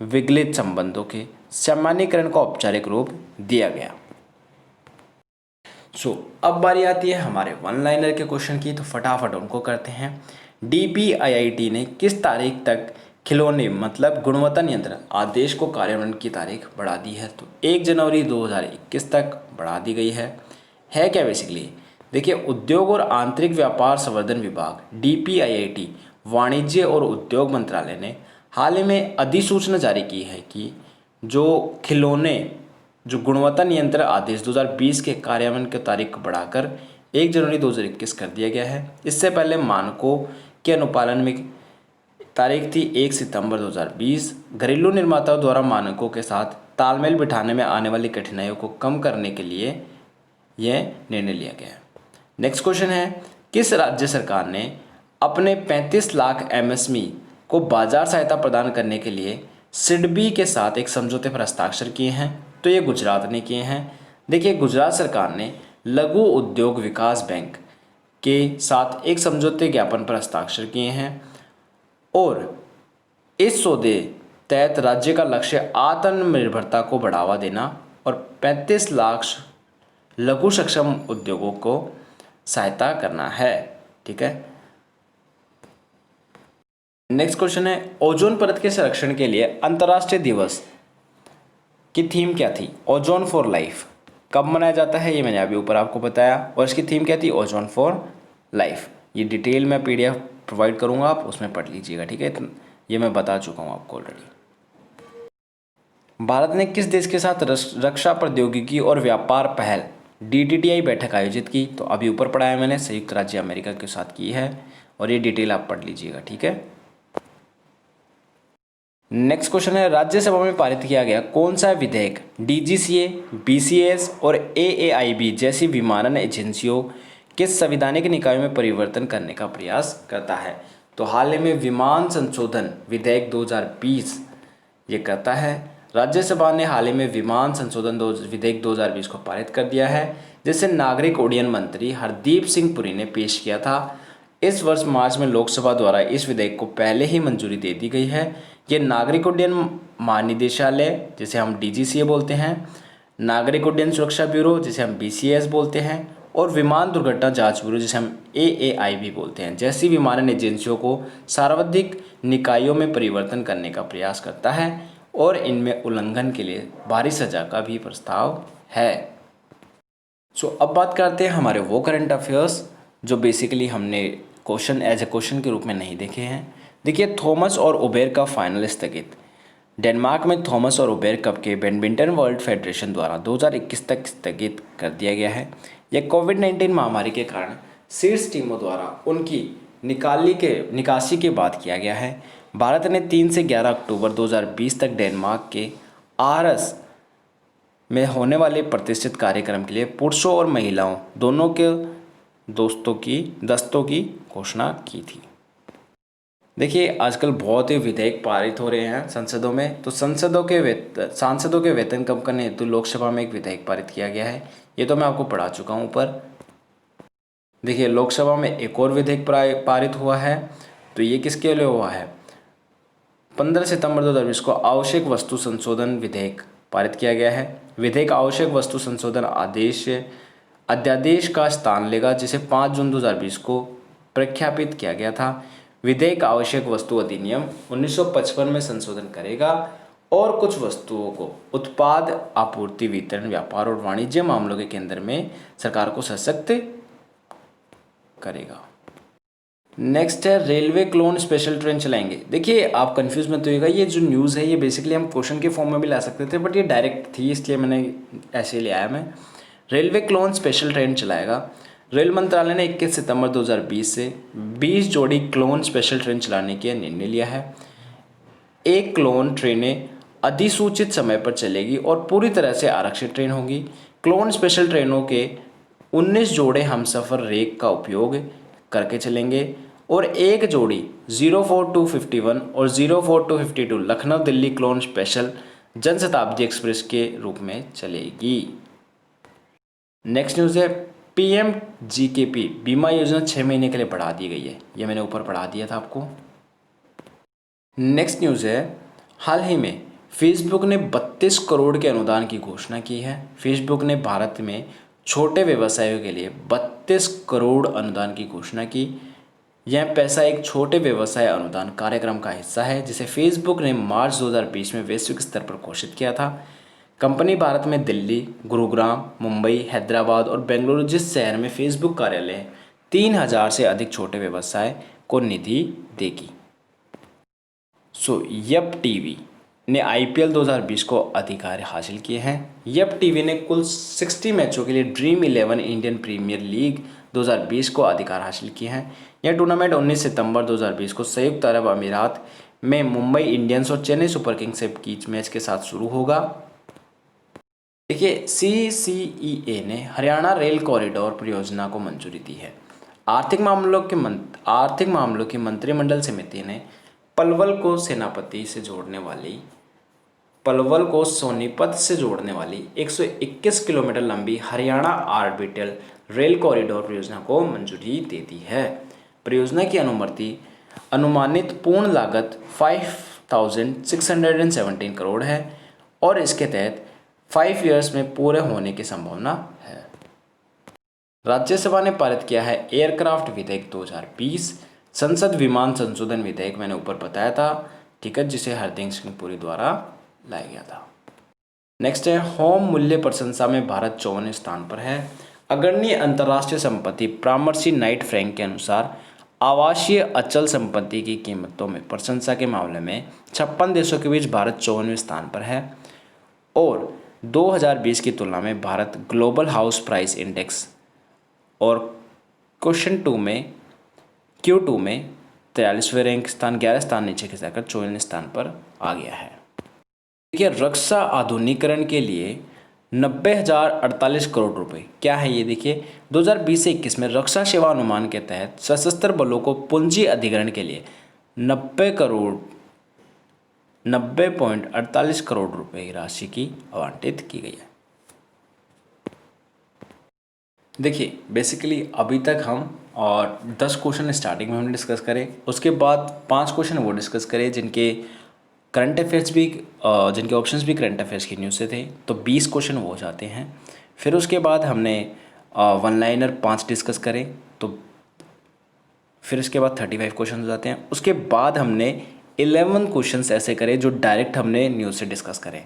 A: विगलित संबंधों के सामान्यीकरण को औपचारिक रूप दिया गया। अब बारी आती है हमारे वन लाइनर के क्वेश्चन की। तो फटाफट उनको करते हैं। DPIIT ने किस तारीख तक खिलौने मतलब गुणवत्ता नियंत्रण आदेश को कार्यान्वयन की तारीख बढ़ा दी है? तो 1 जनवरी 2021 तक बढ़ा दी गई है क्या बेसिकली देखिए, उद्योग और आंतरिक व्यापार संवर्धन विभाग DPIIT वाणिज्य और उद्योग मंत्रालय ने हाल ही में अधिसूचना जारी की है कि जो खिलौने जो गुणवत्ता नियंत्रण आदेश 2020 के कार्यान्वयन की तारीख को बढ़ाकर 1 जनवरी 2021 कर दिया गया है। इससे पहले मानकों के अनुपालन में तारीख थी 1 सितंबर 2020। घरेलू निर्माताओं द्वारा मानकों के साथ तालमेल बिठाने में आने वाली कठिनाइयों को कम करने के लिए यह निर्णय लिया गया है। नेक्स्ट क्वेश्चन है, किस राज्य सरकार ने अपने 35 लाख एमएसएमई को बाजार सहायता प्रदान करने के लिए सिडबी के साथ एक समझौते पर हस्ताक्षर किए हैं? तो ये गुजरात ने किए हैं। देखिए, गुजरात सरकार ने लघु उद्योग विकास बैंक के साथ एक समझौते ज्ञापन पर हस्ताक्षर किए हैं और इस सौदे तहत राज्य का लक्ष्य आत्मनिर्भरता को बढ़ावा देना और 35 लाख लघु सक्षम उद्योगों को सहायता करना है। ठीक है। नेक्स्ट क्वेश्चन है, ओजोन परत के संरक्षण के लिए अंतर्राष्ट्रीय दिवस की थीम क्या थी? Ozone for life. कब मनाया जाता है ये मैंने अभी ऊपर आपको बताया, और इसकी थीम क्या थी? Ozone for life. ये डिटेल में PDF प्रोवाइड करूंगा, आप उसमें पढ़ लीजिएगा। ठीक है, ये मैं बता चुका हूँ आपको ऑलरेडी। भारत ने किस देश के साथ रक्षा प्रौद्योगिकी और व्यापार पहल DTTI बैठक आयोजित की? तो अभी ऊपर पढ़ाया मैंने, संयुक्त राज्य अमेरिका के साथ की है, और ये डिटेल आप पढ़ लीजिएगा। ठीक है। नेक्स्ट क्वेश्चन है, राज्यसभा में पारित किया गया कौन सा विधेयक DGCA, BCS और AAIB जैसी विमानन एजेंसियों के संवैधानिक निकायों में परिवर्तन करने का प्रयास करता है? तो हाल ही में विमान संशोधन विधेयक 2020 ये करता है। राज्यसभा ने हाल ही में विमान संशोधन विधेयक 2020 को पारित कर दिया है, जिसे नागरिक उड्डयन मंत्री हरदीप सिंह पुरी ने पेश किया था। इस वर्ष मार्च में लोकसभा द्वारा इस विधेयक को पहले ही मंजूरी दे दी गई है। ये नागरिक उड्डयन महानिदेशालय, जिसे हम DGCA बोलते हैं, नागरिक उड्डयन सुरक्षा ब्यूरो, जिसे हम BCS बोलते हैं, और विमान दुर्घटना जांच ब्यूरो, जिसे हम AAIB बोलते हैं, जैसी विमानन एजेंसियों को सार्वजनिक निकायों में परिवर्तन करने का प्रयास करता है, और इनमें उल्लंघन के लिए भारी सजा का भी प्रस्ताव है। अब बात करते हैं हमारे वो करंट अफेयर्स जो बेसिकली हमने क्वेश्चन एज ए क्वेश्चन के रूप में नहीं देखे हैं। देखिए, थॉमस और उबेर का फाइनल स्थगित। डेनमार्क में थॉमस और उबेर कप के बैडमिंटन वर्ल्ड फेडरेशन द्वारा 2021 तक स्थगित कर दिया गया है। यह कोविड-19 महामारी के कारण शीर्ष टीमों द्वारा उनकी निकासी के बाद किया गया है। भारत ने 3 से 11 अक्टूबर 2020 तक डेनमार्क के आरस में होने वाले प्रतिष्ठित कार्यक्रम के लिए पुरुषों और महिलाओं दोनों के दस्तों की घोषणा की थी। देखिए, आजकल बहुत ही विधेयक पारित हो रहे हैं संसदों में। तो सांसदों के वेतन कम करने हेतु लोकसभा में एक विधेयक पारित किया गया है। ये तो मैं आपको पढ़ा चुका हूँ ऊपर। देखिए, लोकसभा में एक और विधेयक पारित हुआ है। तो ये किसके लिए हुआ है? 15 सितंबर 2020 को आवश्यक वस्तु संशोधन विधेयक पारित किया गया है। विधेयक आवश्यक वस्तु संशोधन अध्यादेश का स्थान लेगा, जिसे 5 जून 2020 को प्रख्यापित किया गया था। विधेयक आवश्यक वस्तु अधिनियम 1955 में संशोधन करेगा और कुछ वस्तुओं को उत्पाद, आपूर्ति, वितरण, व्यापार और वाणिज्य मामलों के केंद्र में सरकार को सशक्त करेगा। नेक्स्ट है, रेलवे क्लोन स्पेशल ट्रेन चलाएंगे। देखिए, आप कंफ्यूज मत होइएगा, ये जो न्यूज़ है ये बेसिकली हम क्वेश्चन के फॉर्म में भी ला सकते थे, बट ये डायरेक्ट थी, इसलिए मैंने ऐसे ले आया। मैं रेलवे क्लोन स्पेशल ट्रेन चलाएगा। रेल मंत्रालय ने 21 सितंबर 2020 से 20 जोड़ी क्लोन स्पेशल ट्रेन चलाने का निर्णय लिया है। एक क्लोन ट्रेनें अधिसूचित समय पर चलेगी और पूरी तरह से आरक्षित ट्रेन होगी। क्लोन स्पेशल ट्रेनों के 19 जोड़े हमसफ़र रेक का उपयोग करके चलेंगे और एक जोड़ी 04251 और 04252 Lucknow Delhi clone special Janshatabdi express के रूप में चलेगी। नेक्स्ट न्यूज़ है, PMGKP बीमा योजना 6 महीने के लिए बढ़ा दी गई है। ये मैंने ऊपर पढ़ा दिया था आपको। नेक्स्ट न्यूज़ है, हाल ही में फेसबुक ने 32 करोड़ के अनुदान की घोषणा की है। फेसबुक ने भारत में छोटे व्यवसायों के लिए 32 करोड़ अनुदान की घोषणा की। यह पैसा एक छोटे व्यवसाय अनुदान कार्यक्रम का हिस्सा है, जिसे फेसबुक ने मार्च 2020 में वैश्विक स्तर पर घोषित किया था। कंपनी भारत में दिल्ली, गुरुग्राम, मुंबई, हैदराबाद और बेंगलुरु जिस शहर में फेसबुक कार्यालय है, 3000 से अधिक छोटे व्यवसाय को निधि देगी। सो यप टीवी ने IPL 2020 को अधिकार हासिल किए हैं। यप टीवी ने कुल 60 मैचों के लिए ड्रीम 11 इंडियन प्रीमियर लीग 2020 को अधिकार हासिल किए हैं। यह टूर्नामेंट 19 सितंबर 2020 को संयुक्त अरब अमीरात में मुंबई इंडियंस और चेन्नई सुपर किंग्स के बीच मैच के साथ शुरू होगा। देखिए, CCEA ने हरियाणा रेल कॉरिडोर परियोजना को मंजूरी दी है। आर्थिक मामलों की मंत्रिमंडल समिति ने पलवल को सोनीपत से जोड़ने वाली 121 किलोमीटर लंबी हरियाणा ऑर्बिटल रेल कॉरिडोर परियोजना को मंजूरी दे दी है। परियोजना की अनुमानित पूर्ण लागत 5,617 करोड़ है और इसके तहत 5 ईयर्स में पूरे होने की संभावना है। राज्यसभा ने पारित किया है एयरक्राफ्ट विधेयक 2020, संसद विमान संशोधन विधेयक मैंने ऊपर बताया था, ठीक है, जिसे हरदीप सिंह पुरी द्वारा लाया गया था। नेक्स्ट है, होम मूल्य प्रशंसा में भारत 54वें स्थान पर है। अग्रणी अंतर्राष्ट्रीय संपत्ति परामर्शी नाइट फ्रैंक के अनुसार आवासीय अचल संपत्ति की कीमतों में प्रशंसा के मामले में 56 देशों के बीच भारत 54वें स्थान पर है और 2020 की तुलना में Bharat global house price index और Q2 में 43वें रैंक स्थान 11 स्थान नीचे खिसकाकर 54वें स्थान पर आ गया है। देखिए, रक्षा आधुनिकीकरण के लिए 90,048 करोड़ रुपए क्या है ये देखिए, 2020 से 21 में रक्षा सेवा अनुमान के तहत सशस्त्र बलों को पूंजी अधिग्रहण के लिए 90.48 करोड़ रुपए की राशि की आवंटित की गई है। देखिए, बेसिकली अभी तक हम 10 क्वेश्चन स्टार्टिंग में हमने डिस्कस करे, उसके बाद 5 क्वेश्चन वो डिस्कस करे जिनके करंट अफेयर्स भी जिनके ऑप्शंस भी करंट अफेयर्स की न्यूज़ से थे, तो 20 क्वेश्चन वो हो जाते हैं। फिर उसके बाद हमने वन लाइनर 5 डिस्कस करें, तो फिर उसके बाद 35 क्वेश्चन हो जाते हैं। उसके बाद हमने 11 क्वेश्चंस ऐसे करे जो डायरेक्ट हमने न्यूज़ से डिस्कस करें।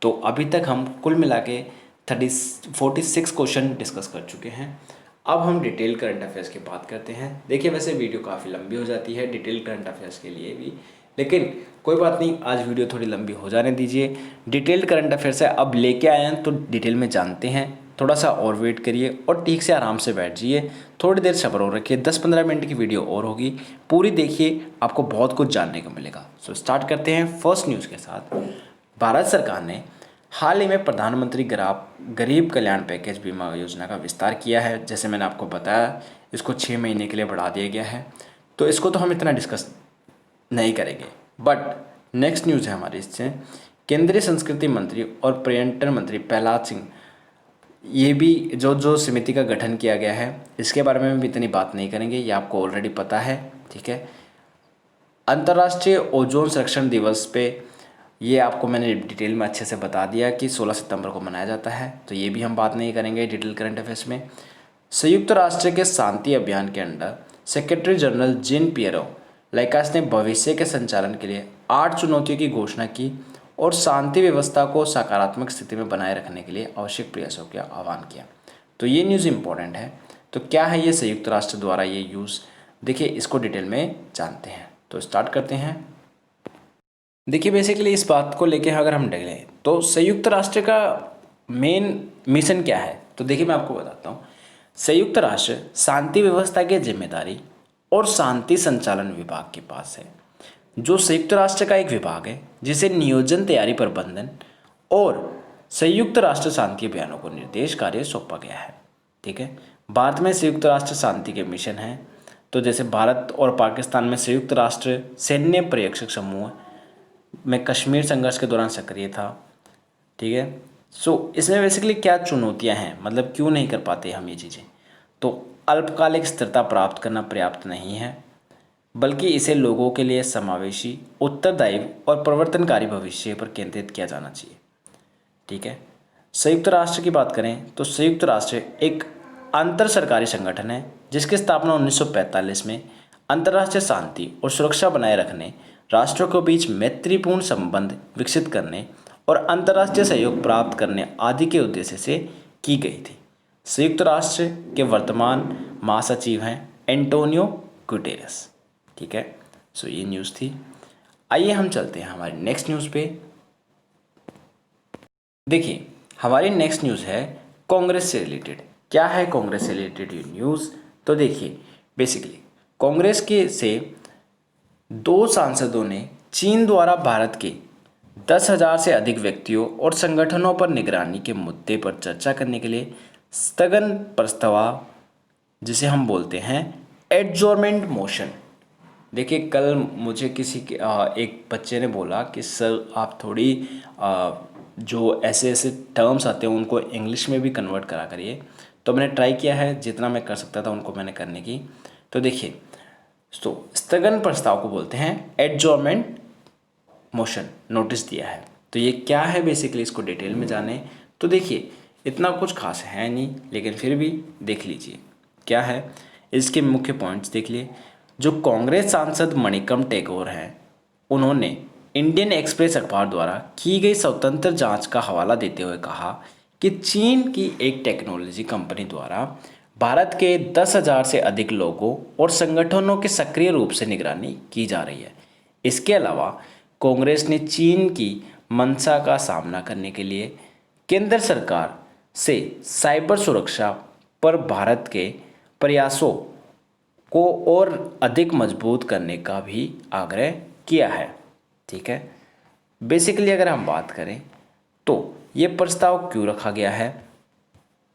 A: तो अभी तक हम कुल मिला के 46 क्वेश्चन डिस्कस कर चुके हैं। अब हम डिटेल करंट अफेयर्स की बात करते हैं। देखिए, वैसे वीडियो काफ़ी लंबी हो जाती है डिटेल करंट अफेयर्स के लिए भी, लेकिन कोई बात नहीं, आज वीडियो थोड़ी लंबी हो जाने दीजिए। डिटेल्ड करंट अफेयर्स है, अब लेके आए हैं तो डिटेल में जानते हैं। थोड़ा सा और वेट करिए और ठीक से आराम से बैठ जाइए, थोड़ी देर सब्र और रखिए। 10-15 मिनट की वीडियो और होगी, पूरी देखिए, आपको बहुत कुछ जानने को मिलेगा। सो स्टार्ट करते हैं फर्स्ट न्यूज़ के साथ। भारत सरकार ने हाल ही में प्रधानमंत्री गरीब कल्याण पैकेज बीमा योजना का विस्तार किया है। जैसे मैंने आपको बताया, इसको 6 महीने के लिए बढ़ा दिया गया है, तो इसको तो हम इतना डिस्कस नहीं करेंगे। बट नेक्स्ट न्यूज़ है हमारी इससे, केंद्रीय संस्कृति मंत्री और पर्यटन मंत्री प्रहलाद सिंह, ये भी जो समिति का गठन किया गया है, इसके बारे में भी इतनी बात नहीं करेंगे, ये आपको ऑलरेडी पता है, ठीक है। अंतर्राष्ट्रीय ओजोन संरक्षण दिवस पे ये आपको मैंने डिटेल में अच्छे से बता दिया कि 16 सितंबर को मनाया जाता है, तो ये भी हम बात नहीं करेंगे डिटेल करंट अफेयर्स में। संयुक्त राष्ट्र के शांति अभियान के under secretary general Jean Pierre Lacroix ने भविष्य के संचालन के लिए 8 चुनौतियों की घोषणा की और शांति व्यवस्था को सकारात्मक स्थिति में बनाए रखने के लिए आवश्यक प्रयासों का आह्वान किया। तो ये न्यूज़ इंपॉर्टेंट है। तो क्या है ये संयुक्त राष्ट्र द्वारा ये यूज़, देखिए इसको डिटेल में जानते हैं। तो स्टार्ट करते हैं। देखिए, बेसिकली इस बात को लेके अगर हम देखें तो संयुक्त राष्ट्र का मेन मिशन क्या है, तो देखिए मैं आपको बताता हूँ। संयुक्त राष्ट्र शांति व्यवस्था की जिम्मेदारी और शांति संचालन विभाग के पास है, जो संयुक्त राष्ट्र का एक विभाग है जिसे नियोजन, तैयारी, प्रबंधन और संयुक्त राष्ट्र शांति अभियानों को निर्देश कार्य सौंपा गया है, ठीक है। भारत में संयुक्त राष्ट्र शांति के मिशन हैं, तो जैसे भारत और पाकिस्तान में संयुक्त राष्ट्र सैन्य पर्यवेक्षक समूह में कश्मीर संघर्ष के दौरान सक्रिय था, ठीक है। सो इसमें बेसिकली क्या चुनौतियां हैं, मतलब क्यों नहीं कर पाते हम ये चीज़ें, तो अल्पकालिक स्थिरता प्राप्त करना पर्याप्त नहीं है, बल्कि इसे लोगों के लिए समावेशी, उत्तरदायी और परिवर्तनकारी भविष्य पर केंद्रित किया जाना चाहिए, ठीक है। संयुक्त राष्ट्र की बात करें तो संयुक्त राष्ट्र एक अंतर सरकारी संगठन है जिसकी स्थापना 1945 में अंतर्राष्ट्रीय शांति और सुरक्षा बनाए रखने, राष्ट्रों के बीच मैत्रीपूर्ण संबंध विकसित करने और अंतर्राष्ट्रीय सहयोग प्राप्त करने आदि के उद्देश्य से की गई थी। संयुक्त राष्ट्र के वर्तमान महासचिव हैं एंटोनियो गुटेरेस, ठीक है। सो ये न्यूज़ थी। आइए हम चलते हैं हमारी नेक्स्ट न्यूज़ पे। देखिए हमारी नेक्स्ट न्यूज़ है कांग्रेस से रिलेटेड। क्या है कांग्रेस से रिलेटेड ये न्यूज़? तो देखिए बेसिकली कांग्रेस के से 2 सांसदों ने चीन द्वारा भारत के 10,000 से अधिक व्यक्तियों और संगठनों पर निगरानी के मुद्दे पर चर्चा करने के लिए स्थगन प्रस्ताव, जिसे हम बोलते हैं एडजोर्नमेंट मोशन। देखिए कल मुझे किसी के एक बच्चे ने बोला कि सर आप थोड़ी जो ऐसे ऐसे टर्म्स आते हैं उनको इंग्लिश में भी कन्वर्ट करा करिए। तो मैंने ट्राई किया है, जितना मैं कर सकता था उनको मैंने करने की। तो देखिए तो स्थगन प्रस्ताव को बोलते हैं एडजोर्नमेंट मोशन, नोटिस दिया है। तो ये क्या है बेसिकली, इसको डिटेल में जाने। तो देखिए इतना कुछ खास है नहीं, लेकिन फिर भी देख लीजिए क्या है। इसके मुख्य पॉइंट्स देख लिए। जो कांग्रेस सांसद मणिकम टैगोर हैं, उन्होंने इंडियन एक्सप्रेस अखबार द्वारा की गई स्वतंत्र जांच का हवाला देते हुए कहा कि चीन की एक टेक्नोलॉजी कंपनी द्वारा भारत के 10,000 से अधिक लोगों और संगठनों की सक्रिय रूप से निगरानी की जा रही है। इसके अलावा कांग्रेस ने चीन की मंशा का सामना करने के लिए केंद्र सरकार से साइबर सुरक्षा पर भारत के प्रयासों को और अधिक मजबूत करने का भी आग्रह किया है। ठीक है, बेसिकली अगर हम बात करें तो ये प्रस्ताव क्यों रखा गया है,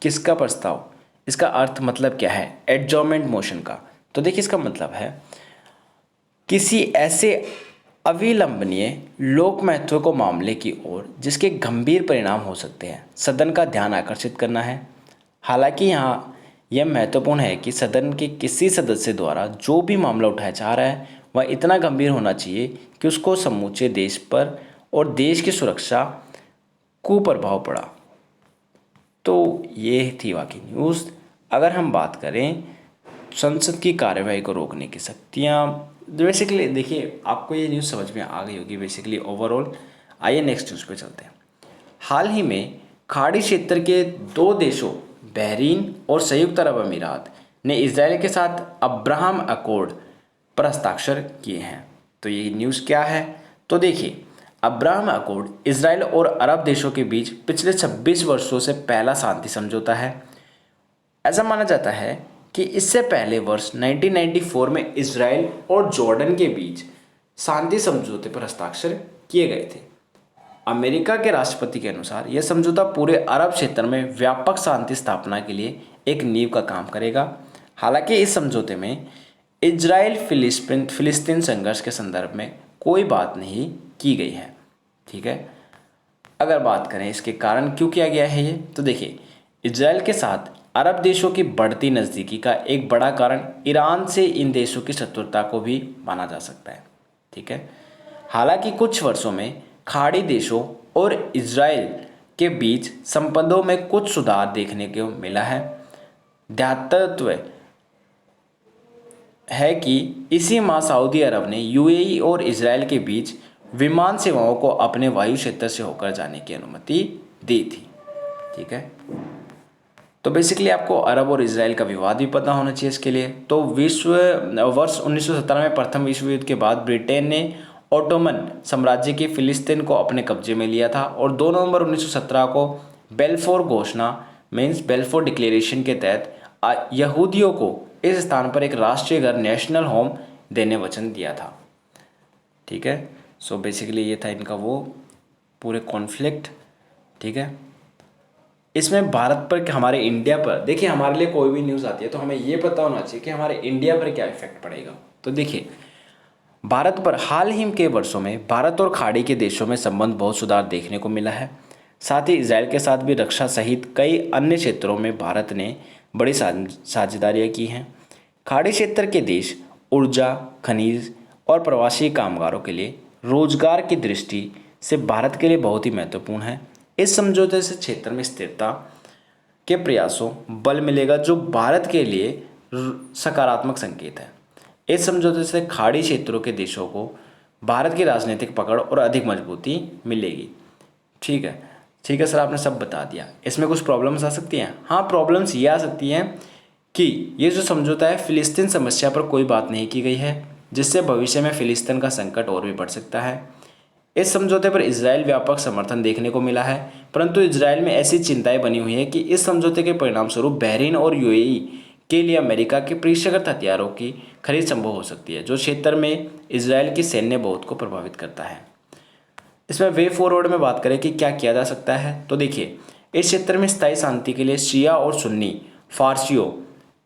A: किसका प्रस्ताव, इसका अर्थ मतलब क्या है एडजॉर्नमेंट मोशन का। तो देखिए इसका मतलब है किसी ऐसे अविलंबनीय लोक महत्व को मामले की ओर जिसके गंभीर परिणाम हो सकते हैं सदन का ध्यान आकर्षित करना है। हालांकि यहाँ यह महत्वपूर्ण है कि सदन के किसी सदस्य द्वारा जो भी मामला उठाया जा रहा है वह इतना गंभीर होना चाहिए कि उसको समूचे देश पर और देश की सुरक्षा कुप्रभाव पड़ा। तो ये थी बाकी न्यूज़। अगर हम बात करें संसद की कार्यवाही को रोकने की शक्तियाँ, बेसिकली देखिए आपको ये न्यूज़ समझ में आ गई होगी बेसिकली ओवरऑल। आइए नेक्स्ट न्यूज़ पे चलते हैं। हाल ही में खाड़ी क्षेत्र के 2 देशों बहरीन और संयुक्त अरब अमीरात ने इजराइल के साथ अब्राहम अकॉर्ड पर हस्ताक्षर किए हैं। तो ये न्यूज़ क्या है? तो देखिए अब्राहम अकॉर्ड इजराइल और अरब देशों के बीच पिछले 26 वर्षों से पहला शांति समझौता है। ऐसा माना जाता है कि इससे पहले वर्ष 1994 में इजराइल और जॉर्डन के बीच शांति समझौते पर हस्ताक्षर किए गए थे। अमेरिका के राष्ट्रपति के अनुसार यह समझौता पूरे अरब क्षेत्र में व्यापक शांति स्थापना के लिए एक नींव का काम करेगा। हालांकि इस समझौते में इजराइल फिलिस्तीन संघर्ष के संदर्भ में कोई बात नहीं की गई है। ठीक है, अगर बात करें इसके कारण क्यों किया गया है ये, तो देखिए इजराइल के साथ अरब देशों की बढ़ती नज़दीकी का एक बड़ा कारण ईरान से इन देशों की शत्रुता को भी माना जा सकता है। ठीक है, हालांकि कुछ वर्षों में खाड़ी देशों और इजराइल के बीच संबंधों में कुछ सुधार देखने को मिला है। ध्यातव्य है कि इसी माह सऊदी अरब ने यूएई और इजराइल के बीच विमान सेवाओं को अपने वायु क्षेत्र से होकर जाने की अनुमति दी थी। ठीक है, तो बेसिकली आपको अरब और इजराइल का विवाद भी पता होना चाहिए इसके लिए। तो वर्ष 1917 में प्रथम विश्व युद्ध के बाद ब्रिटेन ने ओटोमन साम्राज्य की फिलिस्तीन को अपने कब्जे में लिया था और 2 नवंबर 1917 को बेल्फोर घोषणा मीन्स बेल्फोर डिक्लेरेशन के तहत यहूदियों को इस स्थान पर एक राष्ट्रीय घर नेशनल होम देने वचन दिया था। ठीक है, सो बेसिकली ये था इनका वो पूरे कॉन्फ्लिक्ट। ठीक है, इसमें भारत पर कि हमारे इंडिया पर, देखिए हमारे लिए कोई भी न्यूज़ आती है तो हमें ये पता होना चाहिए कि हमारे इंडिया पर क्या इफेक्ट पड़ेगा। तो देखिए भारत पर हाल ही के वर्षों में भारत और खाड़ी के देशों में संबंध बहुत सुधार देखने को मिला है। साथ ही इजराइल के साथ भी रक्षा सहित कई अन्य क्षेत्रों में भारत ने बड़ी साझेदारियाँ की हैं। खाड़ी क्षेत्र के देश ऊर्जा, खनिज और प्रवासी कामगारों के लिए रोजगार की दृष्टि से भारत के लिए बहुत ही महत्वपूर्ण है। इस समझौते से क्षेत्र में स्थिरता के प्रयासों बल मिलेगा जो भारत के लिए सकारात्मक संकेत है। इस समझौते से खाड़ी क्षेत्रों के देशों को भारत की राजनीतिक पकड़ और अधिक मजबूती मिलेगी। ठीक है सर, आपने सब बता दिया। इसमें कुछ प्रॉब्लम्स आ सकती हैं? हाँ, प्रॉब्लम्स ये आ सकती हैं कि ये जो समझौता है फिलिस्तीन समस्या पर कोई बात नहीं की गई है। जिससे भविष्य में फिलिस्तीन का संकट और भी बढ़ सकता है। इस समझौते पर इजराइल व्यापक समर्थन देखने को मिला है, परंतु इजराइल में ऐसी चिंताएं बनी हुई है कि इस समझौते के परिणामस्वरूप बहरीन और यूएई के लिए अमेरिका के परीक्षागत हथियारों की खरीद संभव हो सकती है, जो क्षेत्र में इजराइल की सैन्य बहुत को प्रभावित करता है। इसमें वे फॉरवर्ड में बात करें कि क्या किया जा सकता है, तो देखिए, इस क्षेत्र में स्थायी शांति के लिए शिया और सुन्नी फारसियों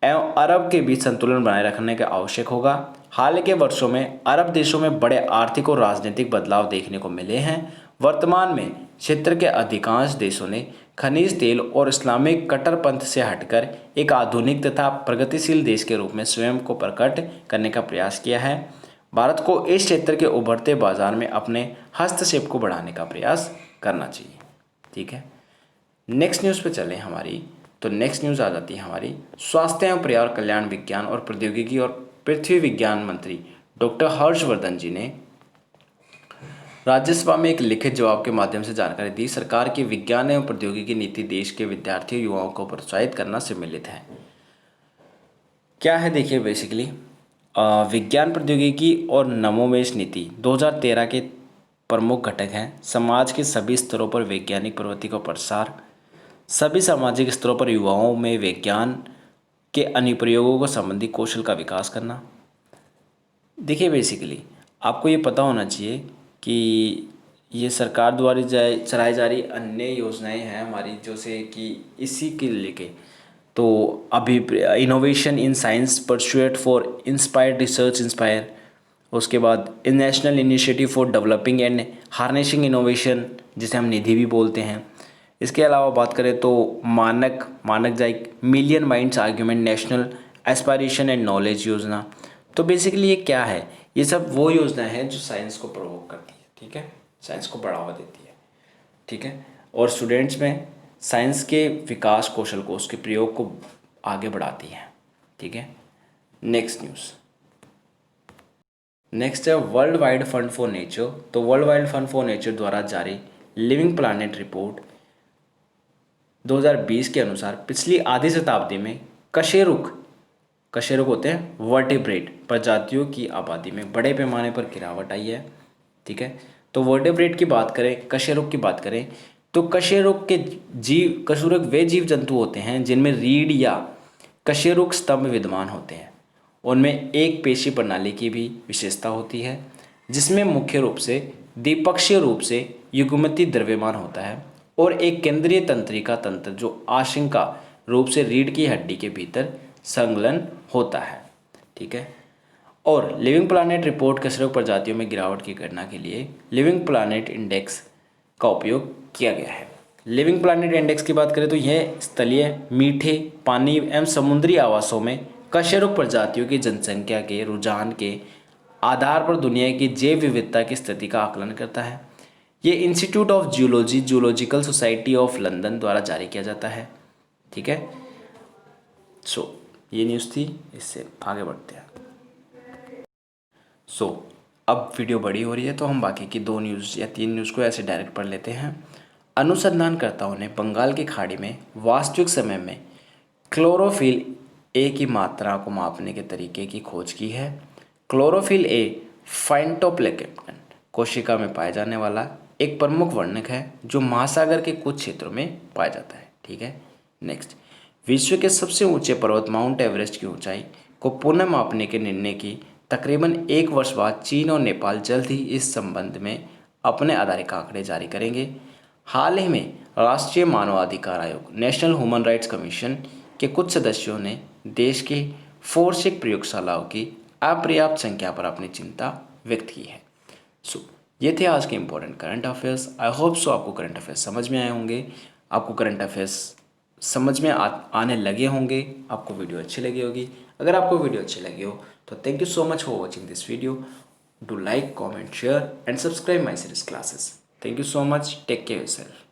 A: एवं अरब के बीच संतुलन बनाए रखने का आवश्यक होगा। हाल के वर्षों में अरब देशों में बड़े आर्थिक और राजनीतिक बदलाव देखने को मिले हैं। वर्तमान में क्षेत्र के अधिकांश देशों ने खनिज तेल और इस्लामिक कट्टरपंथ से हटकर एक आधुनिक तथा प्रगतिशील देश के रूप में स्वयं को प्रकट करने का प्रयास किया है। भारत को इस क्षेत्र के उभरते बाजार में अपने हस्तक्षेप को बढ़ाने का प्रयास करना चाहिए। ठीक है, नेक्स्ट न्यूज़ पे चलें हमारी, तो नेक्स्ट न्यूज़ आ जाती है हमारी स्वास्थ्य एवं परिवार कल्याण विज्ञान और प्रौद्योगिकी और पृथ्वी विज्ञान मंत्री डॉक्टर हर्षवर्धन जी ने राज्यसभा में एक लिखित जवाब के माध्यम से जानकारी दी। सरकार की विज्ञान एवं प्रौद्योगिकी नीति देश के विद्यार्थियों युवाओं को प्रोत्साहित करना सम्मिलित है। क्या है, देखिए, बेसिकली विज्ञान प्रौद्योगिकी और नवोन्मेष नीति 2013 के प्रमुख घटक हैं। समाज के सभी स्तरों पर वैज्ञानिक प्रवृत्ति का प्रसार, सभी सामाजिक स्तरों पर युवाओं में विज्ञान के अनुप्रयोगों को संबंधी कौशल का विकास करना। देखिए, बेसिकली आपको ये पता होना चाहिए कि ये सरकार द्वारा चलाई जा रही अन्य योजनाएं हैं हमारी, जो से कि इसी के लेके तो अभी innovation in science pursuit for inspired research inspire, उसके बाद national initiative for developing and harnessing innovation, जिसे हम निधि भी बोलते हैं। इसके अलावा बात करें तो मानक जाइक million minds argument national aspiration and knowledge योजना। तो बेसिकली ये क्या है, ये सब वो योजना है जो साइंस को प्रोवोक करती है। ठीक है, साइंस को बढ़ावा देती है। ठीक है, और स्टूडेंट्स में साइंस के विकास कौशल को, उसके प्रयोग को आगे बढ़ाती है। ठीक है, नेक्स्ट न्यूज़, नेक्स्ट है world wide fund for nature. तो world wide fund for nature द्वारा जारी लिविंग प्लानेट रिपोर्ट 2020 के अनुसार पिछली आधी शताब्दी में कशेरुक होते हैं वर्टेब्रेट प्रजातियों की आबादी में बड़े पैमाने पर गिरावट आई है। ठीक है, तो वर्टेब्रेट की बात करें, कशेरुक की बात करें, तो कशेरुक वे जीव जंतु होते हैं जिनमें रीढ़ या कशेरुक स्तंभ विद्यमान होते हैं। उनमें एक पेशी प्रणाली की भी विशेषता होती है, जिसमें मुख्य रूप से द्विपक्षीय रूप से युग्मती द्रव्यमान होता है और एक केंद्रीय तंत्रिका तंत्र जो आशंका रूप से रीढ़ की हड्डी के भीतर संलग्न होता है। ठीक है, और लिविंग प्लानेट रिपोर्ट कशेरुक प्रजातियों में गिरावट की गणना के लिए लिविंग प्लानेट इंडेक्स का उपयोग किया गया है। लिविंग प्लानेट इंडेक्स की बात करें तो यह स्थलीय मीठे पानी एवं समुद्री आवासों में कशेरुक प्रजातियों की जनसंख्या के रुझान के आधार पर दुनिया की जैव विविधता की स्थिति का आकलन करता है। ये institute of geology zoological society of London द्वारा जारी किया जाता है। ठीक है, ये न्यूज़ थी, इससे आगे बढ़ते हैं। अब वीडियो बड़ी हो रही है तो हम बाकी की 2 न्यूज़ या 3 न्यूज़ को ऐसे डायरेक्ट पढ़ लेते हैं। अनुसंधानकर्ताओं ने बंगाल की खाड़ी में वास्तविक समय में क्लोरोफिल ए की मात्रा को मापने के तरीके की खोज की है। क्लोरोफिल ए फाइटोप्लैंक्टन कोशिका में पाया जाने वाला एक प्रमुख वर्णक है जो महासागर के कुछ क्षेत्रों में पाया जाता है। ठीक है, नेक्स्ट, विश्व के सबसे ऊंचे पर्वत माउंट एवरेस्ट की ऊंचाई को पुनः मापने के निर्णय की तकरीबन 1 वर्ष बाद चीन और नेपाल जल्द ही इस संबंध में अपने आधिकारिक आंकड़े जारी करेंगे। हाल ही में राष्ट्रीय मानवाधिकार आयोग नेशनल ह्यूमन राइट्स कमीशन के कुछ सदस्यों ने देश के फोरेंसिक प्रयोगशालाओं की अपर्याप्त संख्या पर अपनी चिंता व्यक्त की है। ये थे आज के important current affairs. I hope so आपको करंट अफेयर्स समझ में आए होंगे, आपको करंट अफेयर्स समझ में आने लगे होंगे, आपको वीडियो अच्छी लगी होगी। अगर आपको वीडियो अच्छी लगी हो तो thank you so much for watching this video. Do like, comment, share and subscribe my series classes. Thank you so much, take care yourself.